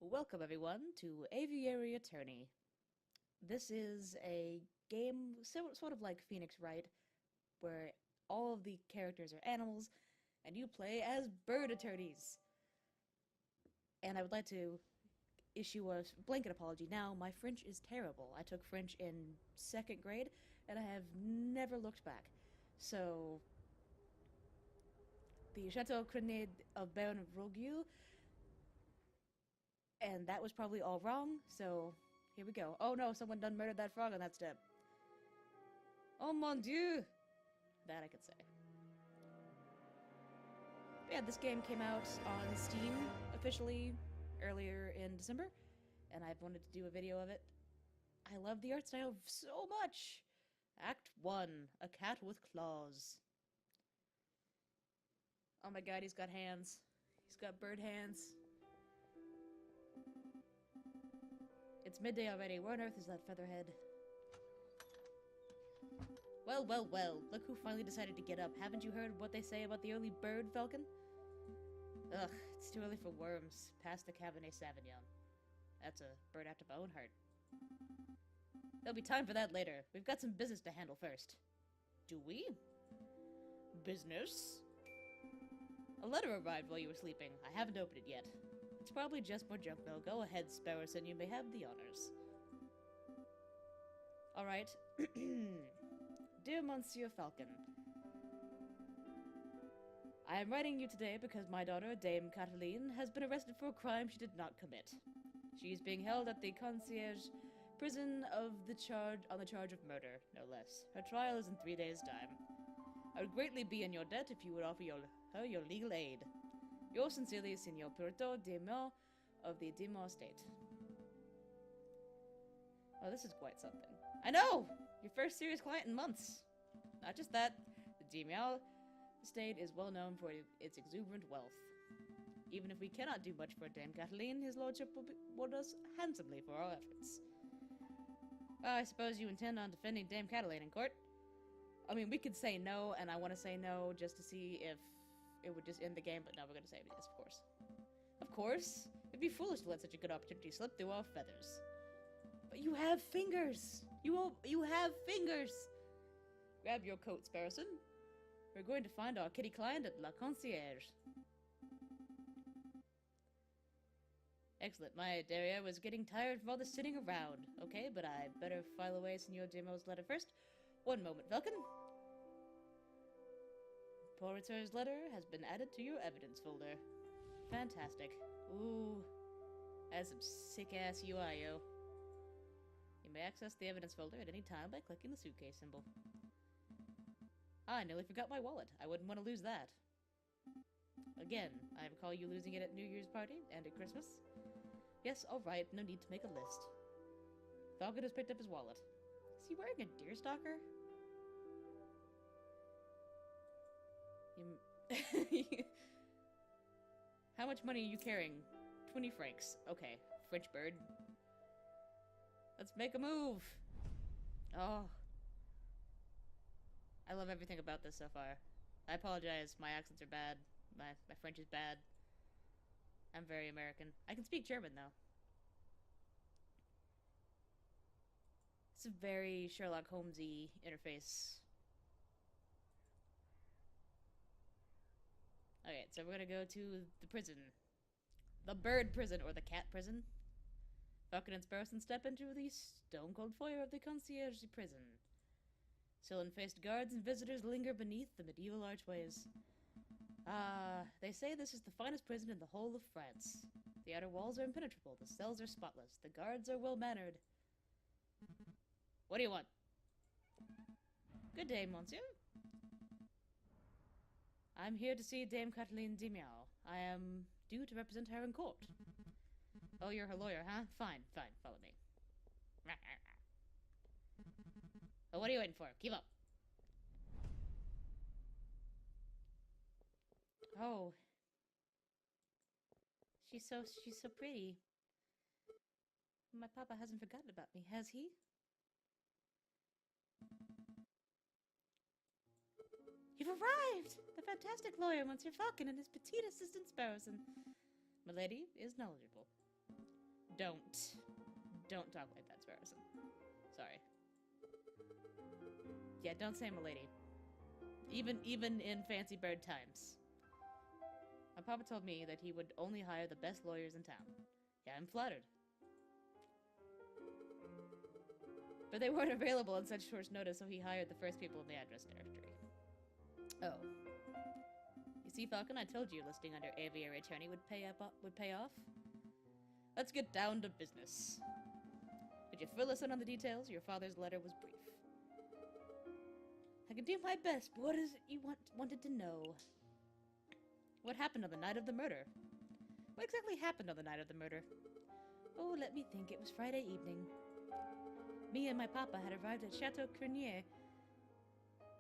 Welcome everyone to Aviary Attorney. This is a game sort of like Phoenix Wright, where all of the characters are animals, and you play as bird attorneys. And I would like to issue a blanket apology now. My French is terrible. I took French in 2nd grade, and I have never looked back. So, the Chateau Crenier of Baron of Rogueux, and that was probably all wrong, so here we go. Oh no, someone done murdered that frog on that step. Oh mon dieu! That I could say. But yeah, this game came out on Steam officially earlier in December, and I've wanted to do a video of it. I love the art style so much! Act 1, a cat with claws. Oh my god, he's got hands. He's got bird hands. It's midday already. Where on earth is that featherhead? Well, well, well. Look who finally decided to get up. Haven't you heard what they say about the early bird falcon? Ugh, it's too early for worms. Past the Cabernet Sauvignon. That's a bird after my own heart. There'll be time for that later. We've got some business to handle first. Do we? Business? A letter arrived while you were sleeping. I haven't opened it yet. It's probably just more junk mail. Go ahead, Sparrows, and you may have the honors. Alright. Dear Monsieur Falcon, I am writing you today because my daughter, Dame Cataline, has been arrested for a crime she did not commit. She is being held at the concierge prison on the charge of murder, no less. Her trial is in 3 days' time. I would greatly be in your debt if you would offer her your legal aid. Yours sincerely, Signor Puerto de Mel of the Demo estate. Oh, this is quite something. I know! Your first serious client in months. Not just that, the Demo estate is well known for its exuberant wealth. Even if we cannot do much for Dame Cataline, his lordship will reward us handsomely for our efforts. I suppose you intend on defending Dame Cataline in court? I mean, we could say no, and I want to say no just to see if it would just end the game, but no, we're going to say yes, of course. Of course. It'd be foolish to let such a good opportunity slip through our feathers. But you have fingers! You have fingers! Grab your coat, Sparrowson. We're going to find our kitty client at La Concierge. Excellent. My Daria was getting tired from all the sitting around. Okay, but I better file away Senor Demo's letter first. One moment, Falcon. Porter's letter has been added to your evidence folder. Fantastic. Ooh. That's some sick-ass UI, yo. You may access the evidence folder at any time by clicking the suitcase symbol. I nearly forgot my wallet. I wouldn't want to lose that. Again, I recall you losing it at New Year's party and at Christmas. Yes, alright, no need to make a list. Falcon has picked up his wallet. Is he wearing a deerstalker? How much money are you carrying? 20 francs. Okay, French bird. Let's make a move! Oh. I love everything about this so far. I apologize, my accents are bad. My French is bad. I'm very American. I can speak German, though. It's a very Sherlock Holmes-y interface. Okay, so we're gonna go to the prison. The bird prison, or the cat prison. Falcon and Sparrowson step into the stone-cold foyer of the concierge prison. Sullen-faced guards and visitors linger beneath the medieval archways. They say this is the finest prison in the whole of France. The outer walls are impenetrable, the cells are spotless, the guards are well-mannered. What do you want? Good day, monsieur. I'm here to see Dame Cataline Demiao. I am due to represent her in court. Oh, you're her lawyer, huh? Fine, fine, follow me. Oh, what are you waiting for? Keep up. Oh. She's so pretty. My papa hasn't forgotten about me, has he? You've arrived! The fantastic lawyer, Monsieur Falcon, and his petite assistant Sparrowson. Milady is knowledgeable. Don't talk like that, Sparrowson. Sorry. Yeah, don't say milady. Even in fancy bird times. My papa told me that he would only hire the best lawyers in town. Yeah, I'm flattered. But they weren't available on such short notice, so he hired the first people in the address directory. Oh. You see, Falcon, I told you listing under Aviary Attorney would pay off. Let's get down to business. Did you fill us in on the details? Your father's letter was brief. I can do my best, but what is it you wanted to know? What happened on the night of the murder? What exactly happened on the night of the murder? Oh, let me think. It was Friday evening. Me and my papa had arrived at Chateau Crenier,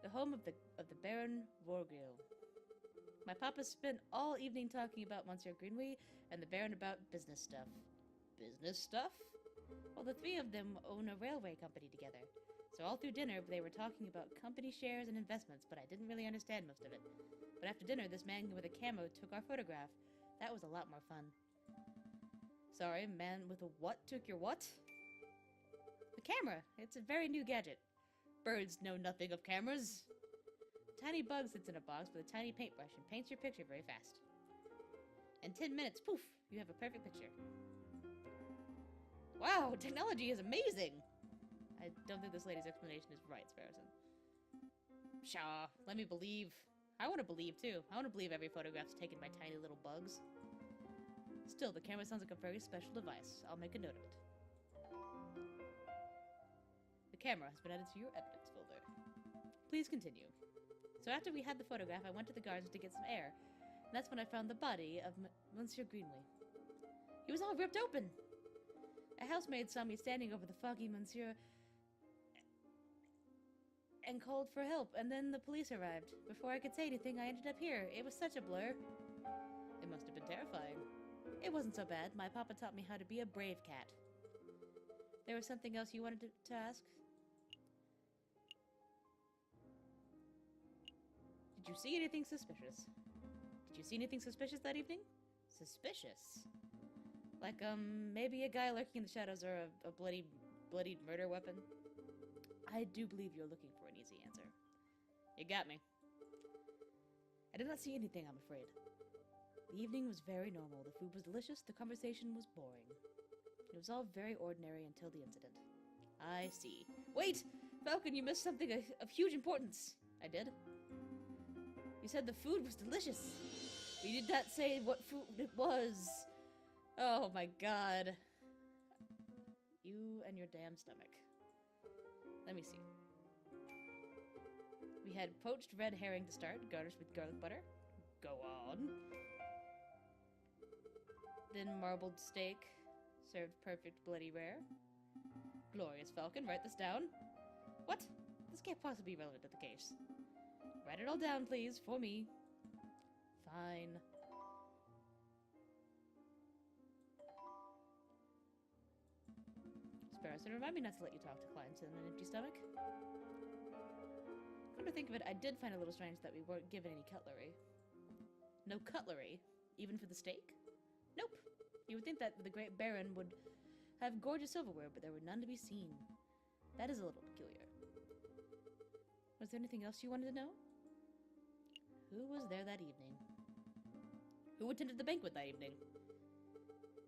the home of the Baron Vorgil. My papa spent all evening talking about Monsieur Greenway and the Baron about business stuff. Business stuff? Well, the three of them own a railway company together. So all through dinner, they were talking about company shares and investments, but I didn't really understand most of it. But after dinner, this man with a camera took our photograph. That was a lot more fun. Sorry, man with a what took your what? The camera. It's a very new gadget. Birds know nothing of cameras. A tiny bug sits in a box with a tiny paintbrush and paints your picture very fast. In 10 minutes, poof, you have a perfect picture. Wow, technology is amazing! I don't think this lady's explanation is right, Sparrowson. Pshaw, let me believe. I want to believe, too. I want to believe every photograph's taken by tiny little bugs. Still, the camera sounds like a very special device. I'll make a note of it. The camera has been added to your evidence folder. Please continue. So after we had the photograph, I went to the gardens to get some air. And that's when I found the body of Monsieur Greenway. He was all ripped open! A housemaid saw me standing over the foggy Monsieur and called for help, and then the police arrived. Before I could say anything, I ended up here. It was such a blur. It must have been terrifying. It wasn't so bad. My papa taught me how to be a brave cat. There was something else you wanted to ask? Did you see anything suspicious? Did you see anything suspicious that evening? Suspicious? Like, maybe a guy lurking in the shadows or a bloodied murder weapon? I do believe you're looking for an easy answer. You got me. I did not see anything, I'm afraid. The evening was very normal. The food was delicious. The conversation was boring. It was all very ordinary until the incident. I see. Wait! Falcon, you missed something of huge importance. I did? You said the food was delicious. You did not say what food it was. Oh my god. You and your damn stomach. Let me see. We had poached red herring to start, garnished with garlic butter. Go on. Then marbled steak, served perfect bloody rare. Glorious, Falcon, write this down. What? This can't possibly be relevant to the case. Write it all down, please, for me. Fine. Sparrowson, remind me not to let you talk to clients on an empty stomach. Come to think of it, I did find a little strange that we weren't given any cutlery. No cutlery? Even for the steak? Nope. You would think that the Great Baron would have gorgeous silverware, but there were none to be seen. That is a little peculiar. Was there anything else you wanted to know? Who was there that evening? Who attended the banquet that evening?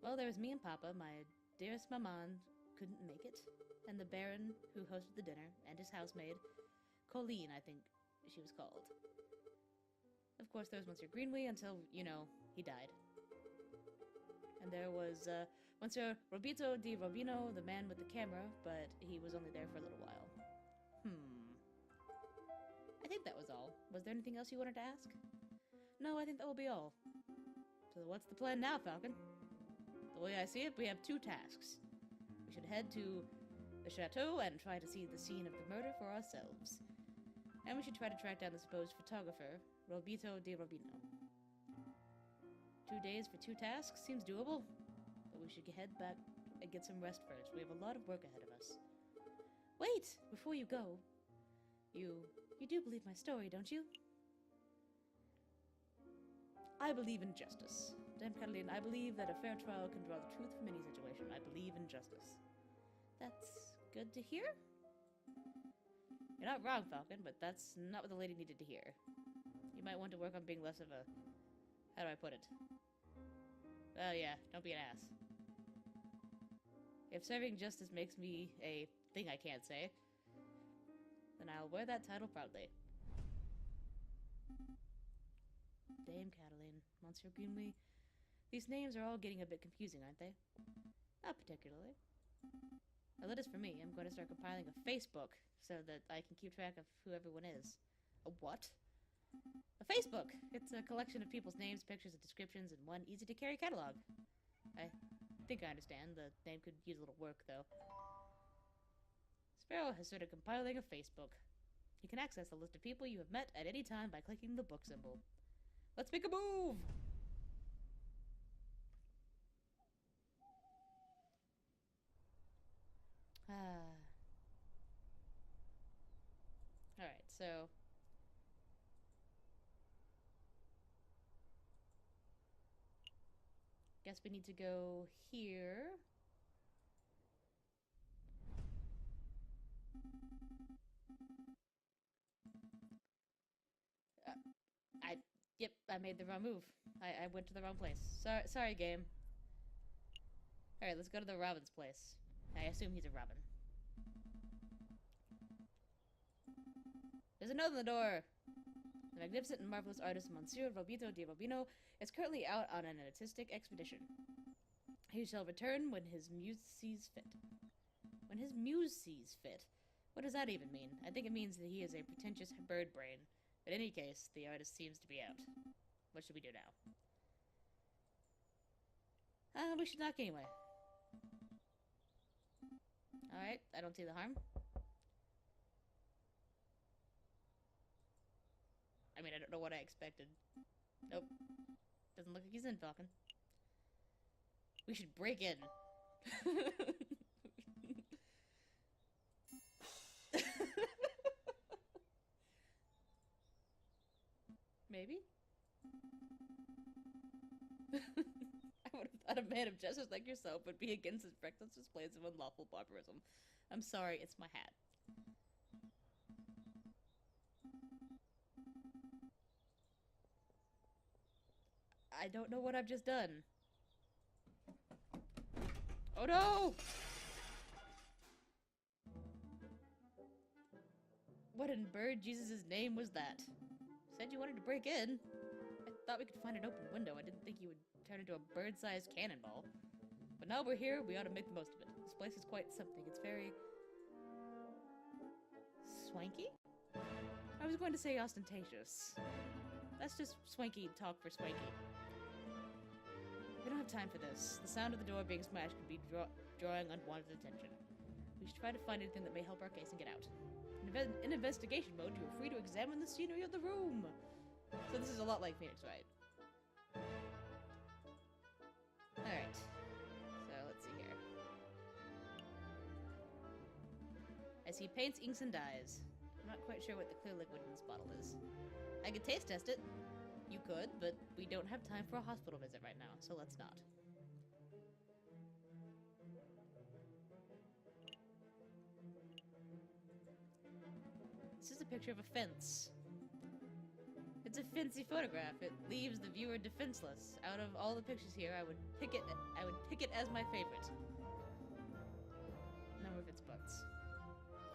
Well, there was me and Papa, my dearest maman couldn't make it, and the Baron who hosted the dinner, and his housemaid, Colleen, I think she was called. Of course, there was Monsieur Greenway until, you know, he died. And there was Monsieur Roberto di Robino, the man with the camera, but he was only there for a little while. I think that was all. Was there anything else you wanted to ask? No, I think that will be all. So what's the plan now, Falcon? The way I see it, we have two tasks. We should head to the chateau and try to see the scene of the murder for ourselves. And we should try to track down the supposed photographer, Roberto di Robino. 2 days for 2 tasks seems doable, but we should head back and get some rest first. We have a lot of work ahead of us. Wait! Before you go, you do believe my story, don't you? I believe in justice. Dame Cataline, I believe that a fair trial can draw the truth from any situation. I believe in justice. That's good to hear? You're not wrong, Falcon, but that's not what the lady needed to hear. You might want to work on being less of a... How do I put it? Well, yeah, don't be an ass. If serving justice makes me a thing I can't say, then I'll wear that title proudly. Dame Cataline, Monsieur Greenway. These names are all getting a bit confusing, aren't they? Not particularly. Well, that is for me. I'm going to start compiling a Facebook so that I can keep track of who everyone is. A what? A Facebook! It's a collection of people's names, pictures, and descriptions in one easy-to-carry catalog. I think I understand. The name could use a little work, though. Sparrow has started compiling a Facebook. You can access the list of people you have met at any time by clicking the book symbol. Let's make a move! Alright, so... Guess we need to go here. Yep, I made the wrong move. I went to the wrong place. Sorry, game. Alright, let's go to the Robin's place. I assume he's a Robin. There's a note on the door! The magnificent and marvelous artist Monsieur Robito di Robino is currently out on an artistic expedition. He shall return when his muse sees fit. When his muse sees fit? What does that even mean? I think it means that he is a pretentious bird brain. But in any case, the artist seems to be out. What should we do now? We should knock anyway. Alright, I don't see the harm. I mean, I don't know what I expected. Nope. Doesn't look like he's in, Falcon. We should break in. Maybe? I would have thought a man of justice like yourself would be against his reckless displays of unlawful barbarism. I'm sorry, it's my hat. I don't know what I've just done. Oh no! What in bird Jesus' name was that? Said you wanted to break in. I thought we could find an open window. I didn't think you would turn into a bird-sized cannonball. But now we're here, we ought to make the most of it. This place is quite something. It's very... swanky? I was going to say ostentatious. That's just swanky talk for swanky. We don't have time for this. The sound of the door being smashed could be drawing unwanted attention. We should try to find anything that may help our case and get out. In investigation mode, you are free to examine the scenery of the room. So this is a lot like Phoenix Wright. Alright. So, let's see here. I see paints, inks, and dyes. I'm not quite sure what the clear liquid in this bottle is. I could taste test it. You could, but we don't have time for a hospital visit right now, so let's not. This is a picture of a fence. It's a fancy photograph. It leaves the viewer defenseless. Out of all the pictures here, I would pick it as my favorite. Number of its butts.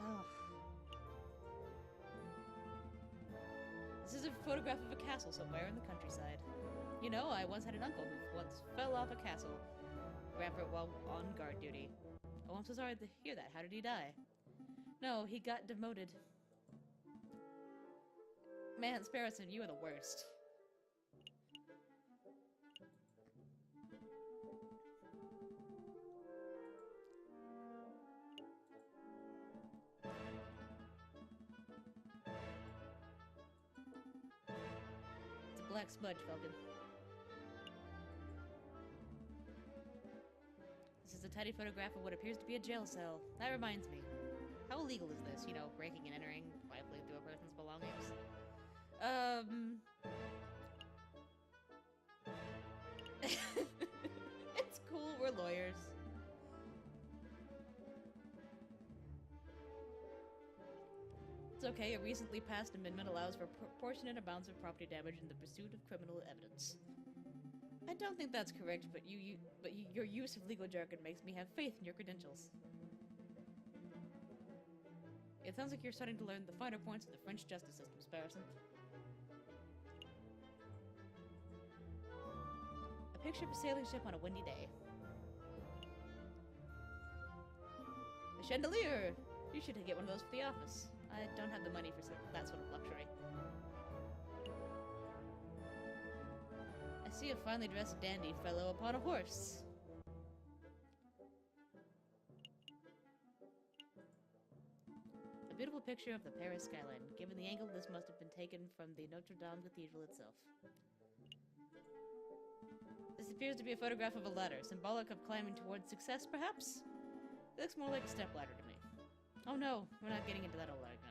Oh. This is a photograph of a castle somewhere in the countryside. You know, I once had an uncle who once fell off a castle rampart while on guard duty. Oh, I'm so sorry to hear that. How did he die? No, he got demoted. Man, Sparrowson, you are the worst. It's a black smudge, Falcon. This is a tiny photograph of what appears to be a jail cell. That reminds me. How illegal is this? You know, breaking and entering, rifling through a person's belongings? It's okay. A recently passed amendment allows for proportionate amounts of property damage in the pursuit of criminal evidence. I don't think that's correct, but your use of legal jargon makes me have faith in your credentials. It sounds like you're starting to learn the finer points of the French justice system, Sparrowson. A picture of a sailing ship on a windy day. A chandelier! You should get one of those for the office. I don't have the money for that sort of luxury. I see a finely dressed dandy fellow upon a horse. A beautiful picture of the Paris skyline. Given the angle, this must have been taken from the Notre Dame Cathedral itself. This appears to be a photograph of a ladder, symbolic of climbing towards success, perhaps? It looks more like a stepladder to me. Oh no, we're not getting into that old argument.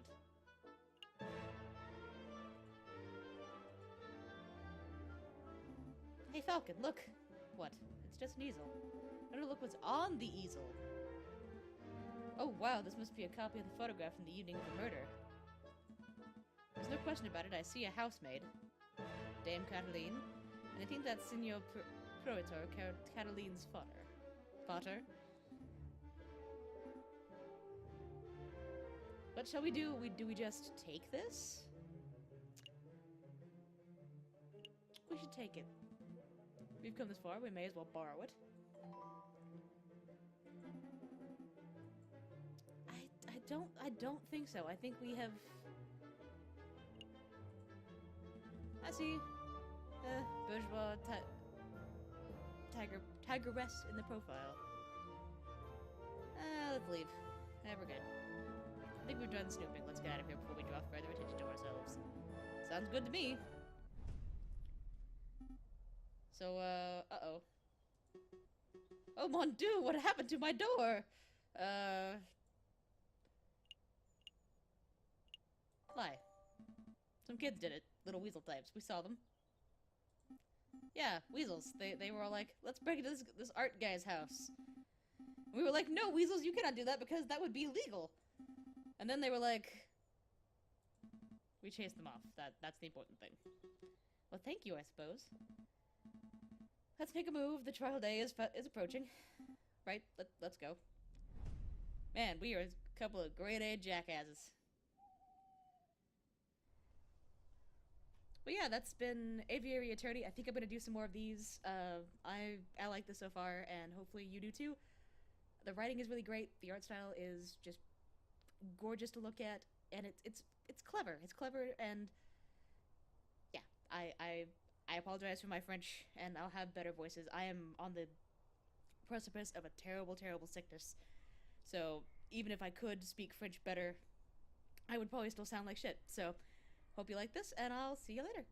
Hey Falcon, look! What? It's just an easel. I don't look what's on the easel. Oh wow, this must be a copy of the photograph from the evening of the murder. There's no question about it, I see a housemaid. Dame Cataline. And I think that's Signor Proitor, Cataline's father. What shall we do? Do we just take this? We should take it. We've come this far, we may as well borrow it. I don't think so. I think we have... I see. Bourgeois tigress in the profile. Let's leave. We're good. I think we're done snooping. Let's get out of here before we draw further attention to ourselves. Sounds good to me. So, uh-oh. Oh, mon Dieu, what happened to my door? Lie. Some kids did it. Little weasel types. We saw them. Yeah, weasels. They were all like, let's break into this art guy's house. And we were like, no, weasels, you cannot do that because that would be illegal. And then they were like... We chased them off. That's the important thing. Well, thank you, I suppose. Let's make a move. The trial day is approaching. Right? Let's go. Man, we are a couple of grade-A jackasses. But yeah, that's been Aviary Attorney. I think I'm going to do some more of these. I like this so far, and hopefully you do too. The writing is really great. The art style is just gorgeous to look at, and it's clever. It's clever, and yeah, I apologize for my French, and I'll have better voices. I am on the precipice of a terrible, terrible sickness, so even if I could speak French better, I would probably still sound like shit. So, hope you like this, and I'll see you later.